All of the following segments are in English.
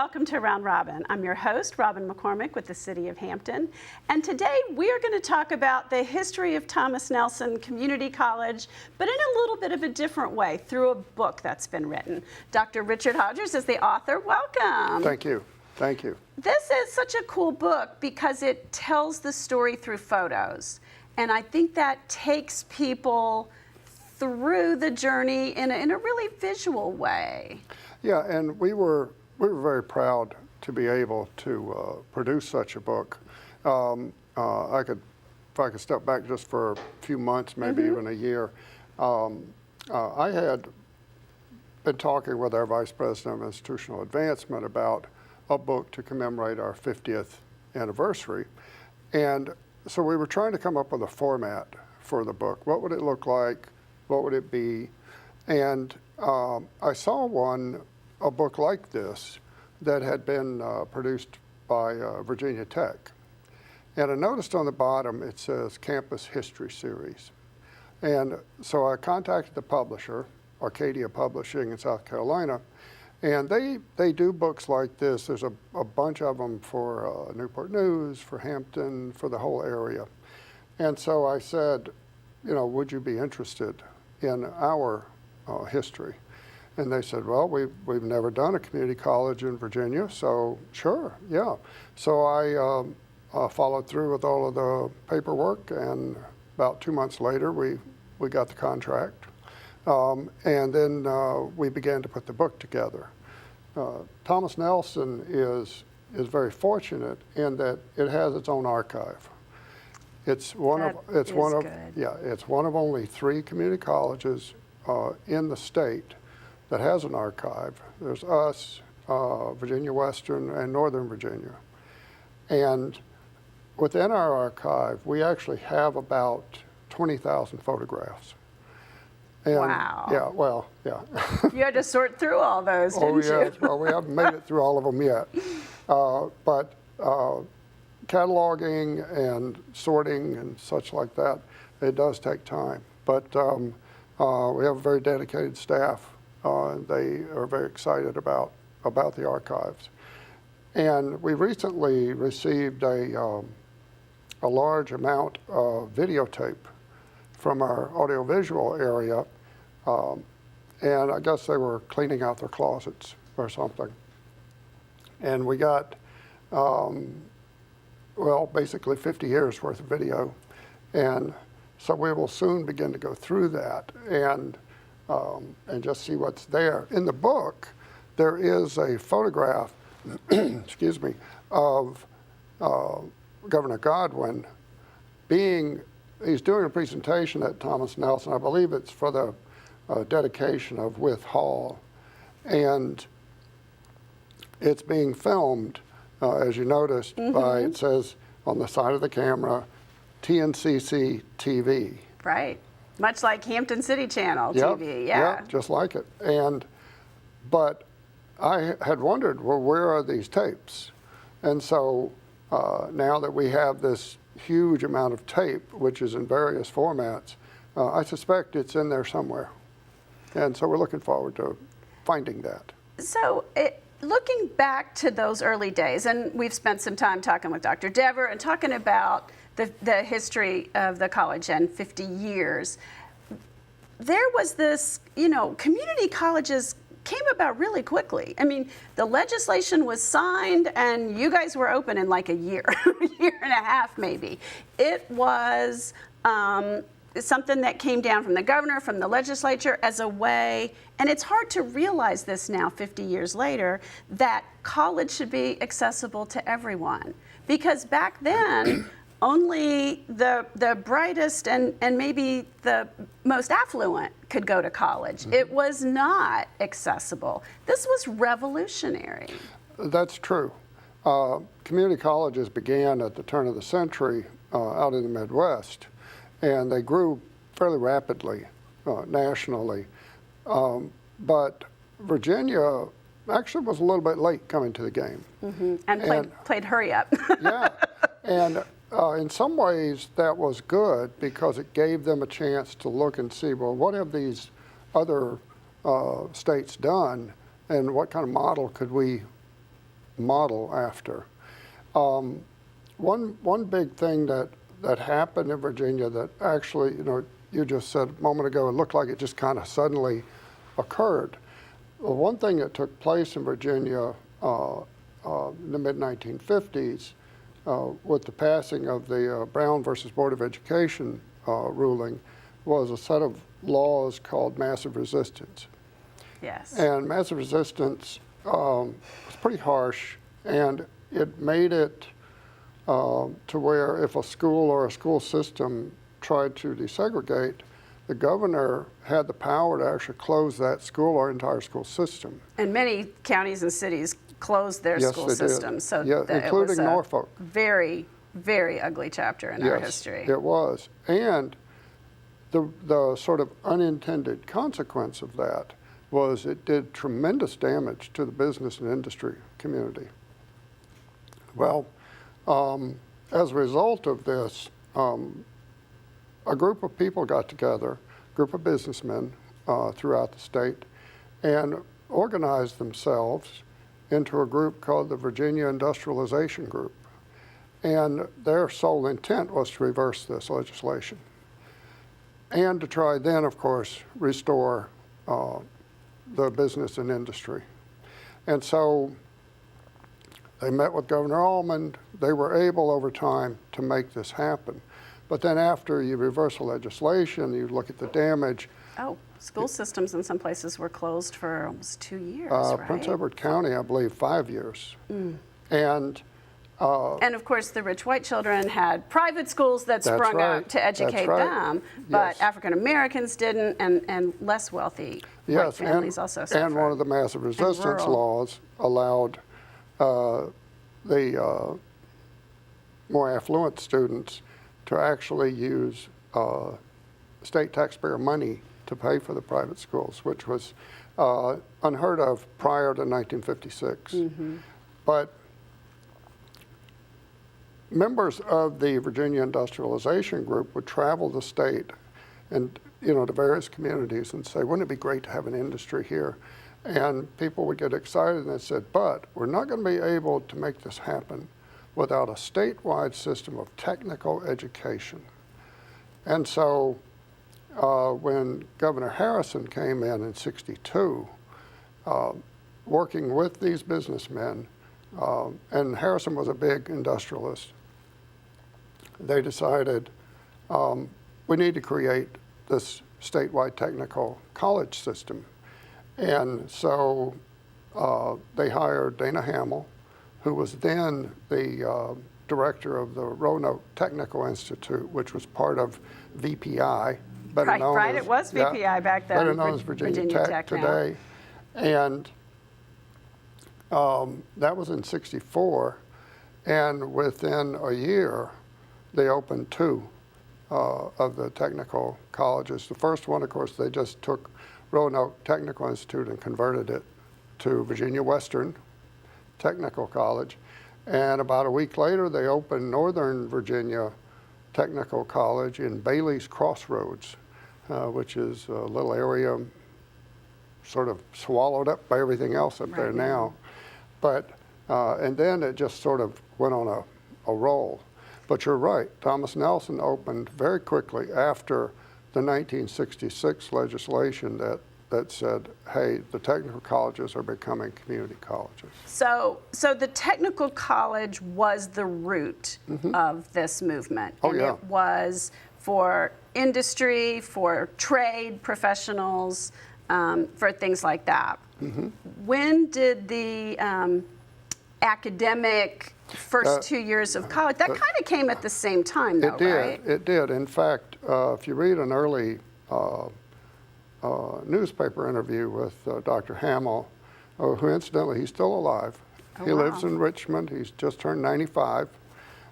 welcome to Round Robin. I'm your host, Robin McCormick with the City of Hampton, and today we are going to talk about the history of Thomas Nelson Community College, but in a little bit of a different way, through a book that's been written. Dr. Richard Hodges is the author. Welcome. Thank you. Thank you. This is such a cool book because it tells the story through photos, and I think that takes people through the journey in a really visual way. Yeah, and we were very proud to be able to produce such a book. If I could step back just for a few months, maybe even a year, I had been talking with our Vice President of Institutional Advancement about a book to commemorate our 50th anniversary. And so we were trying to come up with a format for the book. What would it look like? What would it be? And I saw a book like this that had been produced by Virginia Tech. And I noticed on the bottom it says Campus History Series. And so I contacted the publisher, Arcadia Publishing in South Carolina, and they do books like this. There's a bunch of them for Newport News, for Hampton, for the whole area. And so I said, you know, would you be interested in our history? And they said, well, we've never done a community college in Virginia, so sure, yeah. So I followed through with all of the paperwork, and about 2 months later, we got the contract. And then we began to put the book together. Thomas Nelson is very fortunate in that it has its own archive. It's one of only 3 community colleges in the state that has an archive. There's us, Virginia Western, and Northern Virginia. And within our archive, we actually have about 20,000 photographs. And wow. Yeah, well, yeah. You had to sort through all those, didn't you? Well, we haven't made it through all of them yet. But cataloging and sorting and such like that, it does take time. But we have a very dedicated staff. They are very excited about the archives. And we recently received a large amount of videotape from our audiovisual area, and I guess they were cleaning out their closets or something. And we got, well, basically 50 years worth of video. And so we will soon begin to go through that and just see what's there. In the book, there is a photograph, excuse me, of Governor Godwin he's doing a presentation at Thomas Nelson. I believe it's for the dedication of Wythe Hall. And it's being filmed, as you noticed, by, it says on the side of the camera, TNCC TV. Right. Much like Hampton City Channel TV, yeah. Yeah, just like it. But I had wondered, well, where are these tapes? And so now that we have this huge amount of tape, which is in various formats, I suspect it's in there somewhere. And so we're looking forward to finding that. So looking back to those early days, and we've spent some time talking with Dr. Dever and talking about the history of the college and 50 years, there was this, you know, community colleges came about really quickly. I mean, the legislation was signed and you guys were open in like a year, year and a half maybe. It was something that came down from the governor, from the legislature as a way, and it's hard to realize this now 50 years later, that college should be accessible to everyone. Because back then, only the brightest and maybe the most affluent could go to college. It was not accessible. This was revolutionary. That's true. Community colleges began at the turn of the century out in the Midwest, and they grew fairly rapidly nationally. But Virginia actually was a little bit late coming to the game. And played hurry up. Yeah, and in some ways that was good because it gave them a chance to look and see, well, what have these other states done, and what kind of model could we model after. One big thing that happened in Virginia that actually, you just said a moment ago, it looked like it just kind of suddenly occurred. Well, one thing that took place in Virginia in the mid-1950s with the passing of the Brown versus Board of Education ruling was a set of laws called massive resistance. Yes. And massive resistance was pretty harsh, and it made it to where if a school or a school system tried to desegregate, the governor had the power to actually close that school or entire school system. And many counties and cities closed their Yes, school they did. systems. So Yeah, it including was a Norfolk. very, very ugly chapter in our history. It was. And the sort of unintended consequence of that was it did tremendous damage to the business and industry community. Well, as a result of this, a group of people got together, a group of businessmen throughout the state, and organized themselves into a group called the Virginia Industrialization Group. And their sole intent was to reverse this legislation and to try then, of course, restore the business and industry. And so they met with Governor Almond. They were able over time to make this happen. But then after you reverse the legislation, you look at the damage. Oh, school systems in some places were closed for almost 2 years, right? Prince Edward County, I believe, 5 years. And of course, the rich white children had private schools that That's sprung right. up to educate That's right. them, but Yes. African Americans didn't, and less wealthy white yes, families also suffered. and one of the massive resistance rural. laws allowed the more affluent students to actually use state taxpayer money to pay for the private schools, which was unheard of prior to 1956. But members of the Virginia Industrialization Group would travel the state and, to various communities and say, wouldn't it be great to have an industry here? And people would get excited and they said, but we're not going to be able to make this happen without a statewide system of technical education. And so when Governor Harrison came in '62, working with these businessmen, and Harrison was a big industrialist, they decided we need to create this statewide technical college system. And so they hired Dana Hamill, who was then the director of the Roanoke Technical Institute, which was part of VPI, better known Right, as, it was VPI back then. better known as Virginia Tech now. today. And that was in '64, and within a year, they opened 2 of the technical colleges. The first one, of course, they just took Roanoke Technical Institute and converted it to Virginia Western Technical College. And about a week later, they opened Northern Virginia Technical College in Bailey's Crossroads, which is a little area sort of swallowed up by everything else up there now. But, and then it just sort of went on a roll. But you're right, Thomas Nelson opened very quickly after the 1966 legislation that said, hey, the technical colleges are becoming community colleges. So the technical college was the root of this movement. Oh, and yeah. it was for industry, for trade professionals, for things like that. When did the academic first 2 years of college, that kind of came at the same time, though, It did. right? It did. In fact, if you read an early newspaper interview with Dr. Hamill, who incidentally, he's still alive. Oh, He wow. lives in Richmond. He's just turned 95.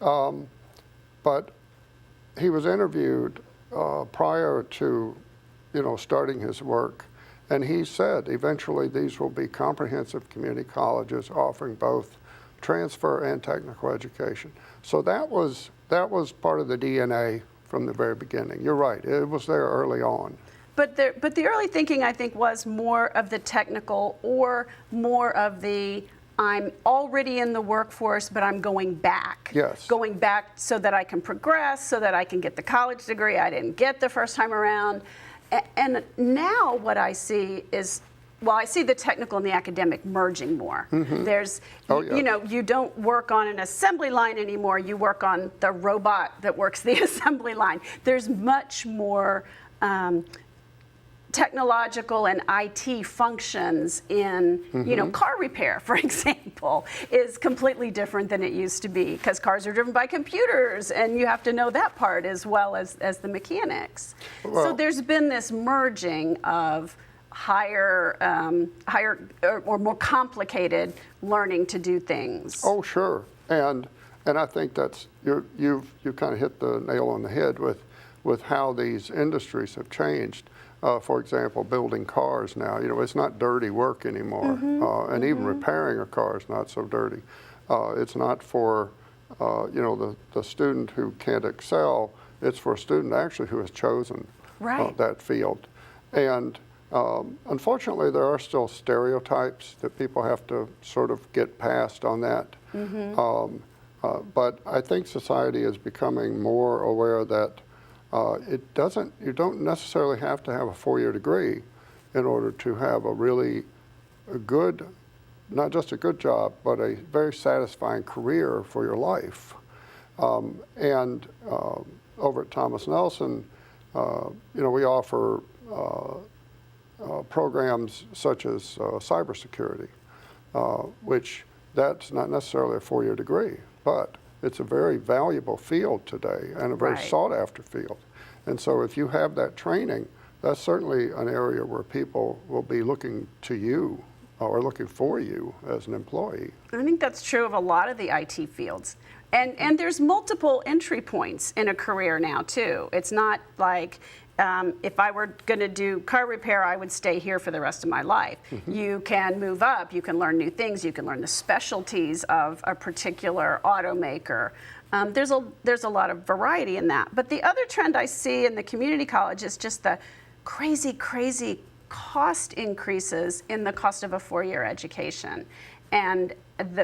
But he was interviewed prior to, starting his work. And he said, eventually these will be comprehensive community colleges offering both transfer and technical education. So that was part of the DNA from the very beginning. You're right, it was there early on. But the early thinking, I think, was more of the technical or more of the I'm already in the workforce, but I'm going back. Yes. Going back so that I can progress, so that I can get the college degree I didn't get the first time around. And now what I see is, well, I see the technical and the academic merging more. There's, you know, you don't work on an assembly line anymore. You work on the robot that works the assembly line. There's much more technological and IT functions in, you know, car repair, for example, is completely different than it used to be, because cars are driven by computers, and you have to know that part as well as the mechanics. Well, so there's been this merging of higher or more complicated learning to do things. Oh, sure. And I think that's, you've kind of hit the nail on the head with how these industries have changed. For example, building cars now, you know, it's not dirty work anymore. And even repairing a car is not so dirty. It's not for, you know, the student who can't excel. It's for a student actually who has chosen that field. And unfortunately, there are still stereotypes that people have to sort of get past on that. But I think society is becoming more aware that you don't necessarily have to have a 4-year degree in order to have a really good, not just a good job, but a very satisfying career for your life. And over at Thomas Nelson, you know, we offer programs such as cybersecurity, which that's not necessarily a 4-year degree, but it's a very valuable field today and a very sought after field. And so if you have that training, that's certainly an area where people will be looking to you or looking for you as an employee. I think that's true of a lot of the IT fields. And there's multiple entry points in a career now too. It's not like if I were going to do car repair, I would stay here for the rest of my life. You can move up, you can learn new things, you can learn the specialties of a particular automaker. There's a lot of variety in that. But the other trend I see in the community college is just the crazy cost increases in the cost of a 4-year education. And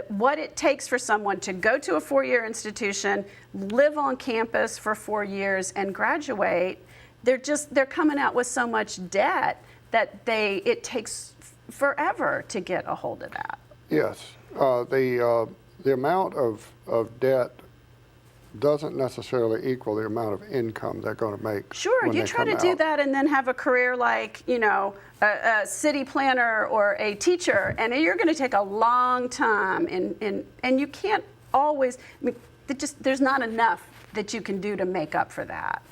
what it takes for someone to go to a 4-year institution, live on campus for 4 years, and graduate, they're coming out with so much debt that it takes forever to get a hold of that. Yes, the amount of debt doesn't necessarily equal the amount of income they're going to make. Sure, you try to do that and then have a career like, you know, a city planner or a teacher, and you're going to take a long time, and you can't always, I mean, there's not enough that you can do to make up for that.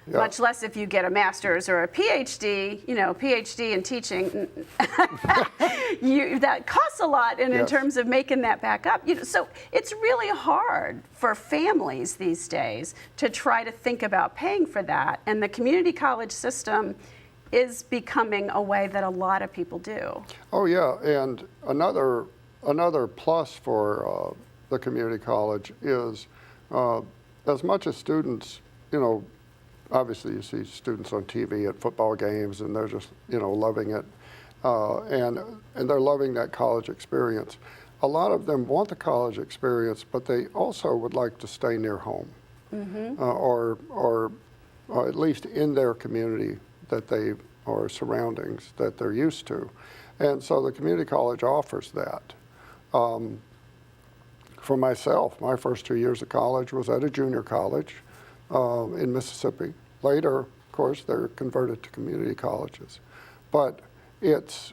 Yeah. Much less if you get a master's or a PhD, you know, PhD in teaching, that costs a lot in terms of making that back up. You know, so it's really hard for families these days to try to think about paying for that. And the community college system is becoming a way that a lot of people do. Oh yeah, and another plus for the community college is as much as students, you know, obviously, you see students on TV at football games, and they're just, you know, loving it, and they're loving that college experience. A lot of them want the college experience, but they also would like to stay near home, or at least in their community that they or surroundings that they're used to, and so the community college offers that. For myself, my first 2 years of college was at a junior college in Mississippi. Later, of course, they're converted to community colleges. But it's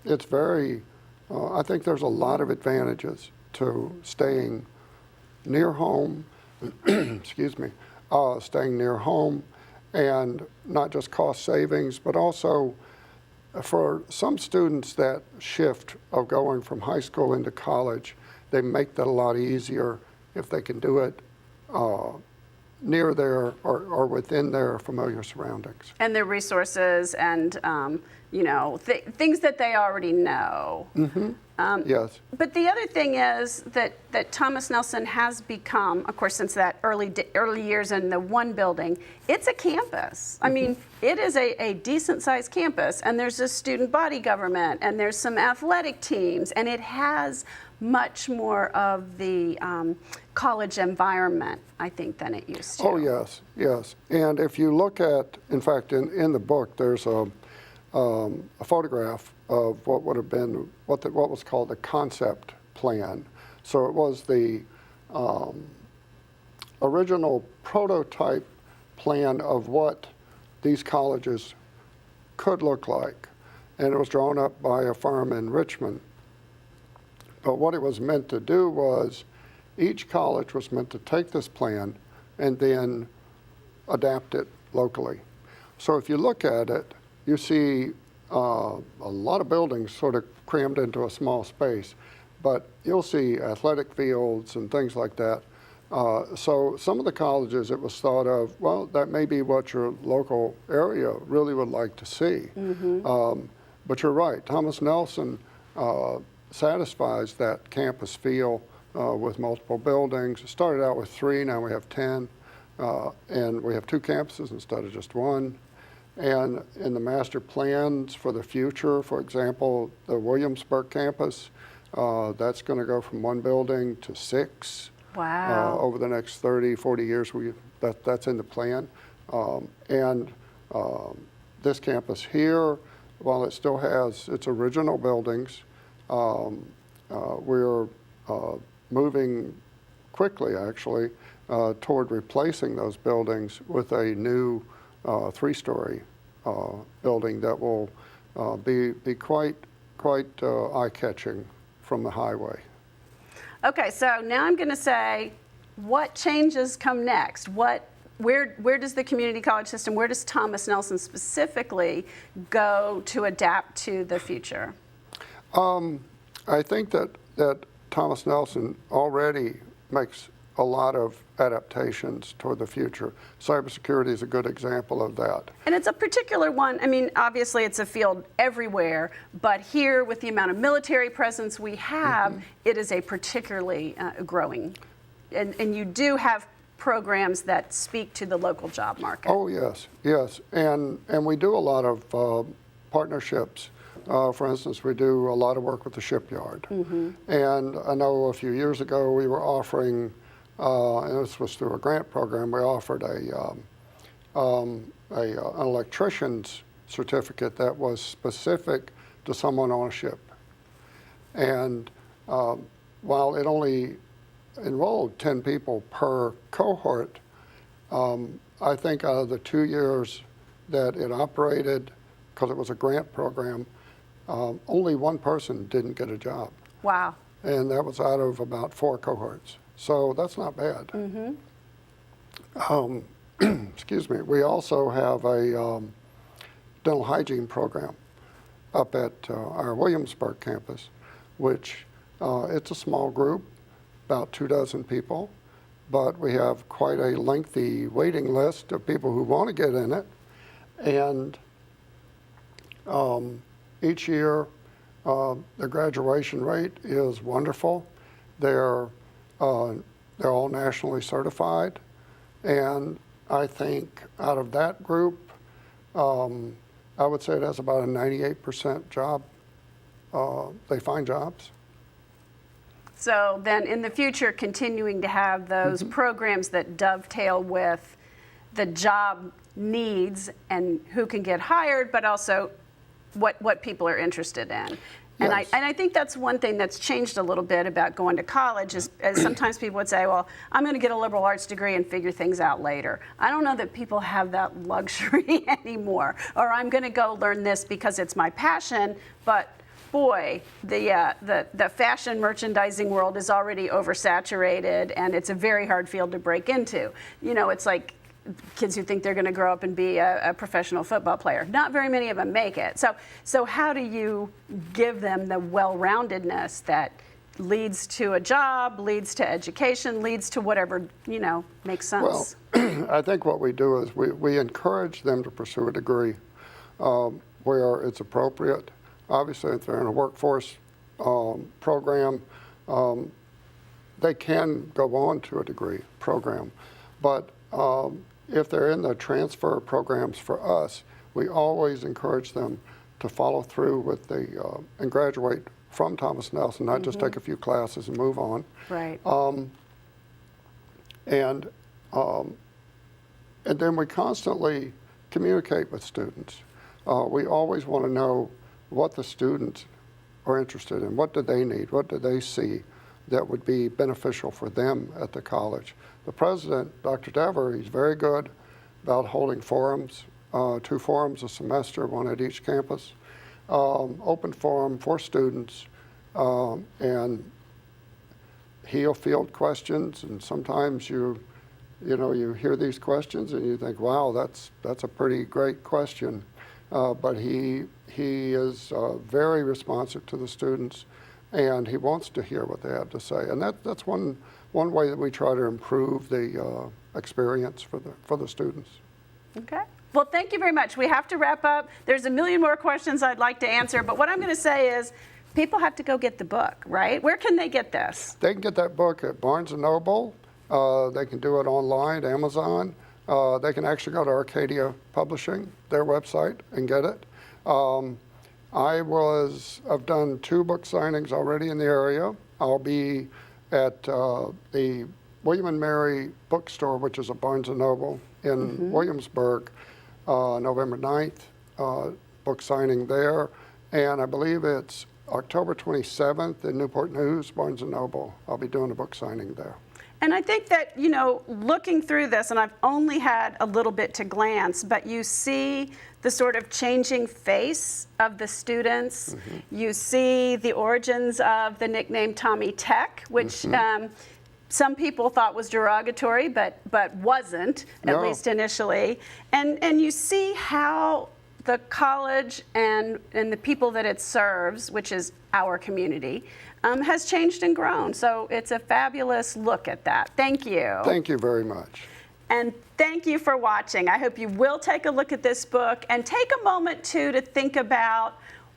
very, I think there's a lot of advantages to staying near home, excuse me, staying near home, and not just cost savings, but also for some students that shift of going from high school into college, they make that a lot easier if they can do it near their or within their familiar surroundings. And their resources and, things that they already know. Yes. But the other thing is that Thomas Nelson has become, of course, since that early years in the one building, it's a campus. I mean, it is a decent-sized campus, and there's a student body government, and there's some athletic teams, and it has much more of the college environment, I think, than it used to. Oh, yes, yes. And if you look at, in fact, in the book, there's a photograph of what would have been what was called the concept plan. So it was the original prototype plan of what these colleges could look like, and it was drawn up by a firm in Richmond. But what it was meant to do was each college was meant to take this plan and then adapt it locally. So if you look at it, you see a lot of buildings sort of crammed into a small space, but you'll see athletic fields and things like that. So some of the colleges, it was thought of, well, that may be what your local area really would like to see. But you're right, Thomas Nelson satisfies that campus feel with multiple buildings. It started out with 3, now we have 10, and we have 2 campuses instead of just 1. And in the master plans for the future, for example, the Williamsburg campus, that's going to go from 1 building to 6. Wow. Over the next 30, 40 years. That's in the plan. And this campus here, while it still has its original buildings, we're moving quickly, actually, toward replacing those buildings with a new 3-story building that will be quite eye-catching from the highway. Okay, so now I'm going to say, what changes come next? Where does the community college system, where does Thomas Nelson specifically go to adapt to the future? I think that Thomas Nelson already makes a lot of adaptations toward the future. Cybersecurity is a good example of that. And it's a particular one. I mean, obviously it's a field everywhere, but here with the amount of military presence we have, it is a particularly growing. And you do have programs that speak to the local job market. Oh, yes, yes. And we do a lot of partnerships. For instance, we do a lot of work with the shipyard. And I know a few years ago we were offering, and this was through a grant program, we offered an electrician's certificate that was specific to someone on a ship. And while it only enrolled 10 people per cohort, I think out of the 2 years that it operated, because it was a grant program, only 1 person didn't get a job. Wow. And that was out of about 4 cohorts. So that's not bad. Excuse me. We also have a dental hygiene program up at our Williamsburg campus, which it's a small group, about 24 people, but we have quite a lengthy waiting list of people who want to get in it. And each year, the graduation rate is wonderful. They're all nationally certified, and I think out of that group, I would say it has about a 98% job. They find jobs. So then in the future, continuing to have those programs that dovetail with the job needs and who can get hired, but also what people are interested in. And, Yes. I think that's one thing that's changed a little bit about going to college is sometimes people would say, well, I'm going to get a liberal arts degree and figure things out later. I don't know that people have that luxury anymore. Or I'm going to go learn this because it's my passion, but boy, the fashion merchandising world is already oversaturated and it's a very hard field to break into. You know, it's like kids who think they're going to grow up and be a professional football player. Not very many of them make it. So how do you give them the well-roundedness that leads to a job, leads to education, leads to whatever, makes sense? Well, I think what we do is we encourage them to pursue a degree where it's appropriate. Obviously, if they're in a workforce program, they can go on to a degree program. But if they're in the transfer programs for us, we always encourage them to follow through with the and graduate from Thomas Nelson, not just take a few classes and move on. Right. And then we constantly communicate with students. We always want to know what the students are interested in. What do they need? What do they see that would be beneficial for them at the college? The president, Dr. Dever, he's very good about holding forums, 2 forums a semester, 1 at each campus, open forum for students, and he'll field questions, and sometimes you hear these questions and you think, wow, that's a pretty great question. But he is very responsive to the students, and he wants to hear what they have to say. And that's one way that we try to improve the experience for the students. Okay. Well, thank you very much. We have to wrap up. There's a million more questions I'd like to answer, but what I'm going to say is people have to go get the book, right? Where can they get this? They can get that book at Barnes & Noble. They can do it online, Amazon. They can actually go to Arcadia Publishing, their website, and get it. I've done 2 book signings already in the area. I'll be at the William and Mary bookstore, which is a Barnes & Noble in Williamsburg, November 9th, book signing there. And I believe it's October 27th in Newport News, Barnes & Noble. I'll be doing a book signing there. And I think that, looking through this, and I've only had a little bit to glance, but you see the sort of changing face of the students. You see the origins of the nickname Tommy Tech, which some people thought was derogatory, but wasn't, at least initially. And you see how the college and the people that it serves, which is our community, has changed and grown. So it's a fabulous look at that. Thank you. Thank you very much. And thank you for watching. I hope you will take a look at this book and take a moment, too, to think about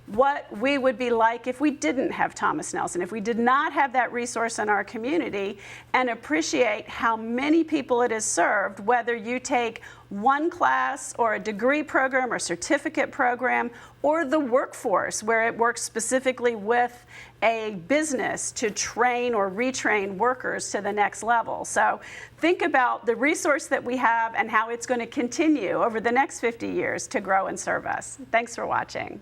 what we would be like if we didn't have Thomas Nelson, if we did not have that resource in our community, and appreciate how many people it has served, whether you take one class or a degree program or certificate program, or the workforce where it works specifically with a business to train or retrain workers to the next level. So think about the resource that we have and how it's going to continue over the next 50 years to grow and serve us. Thanks for watching.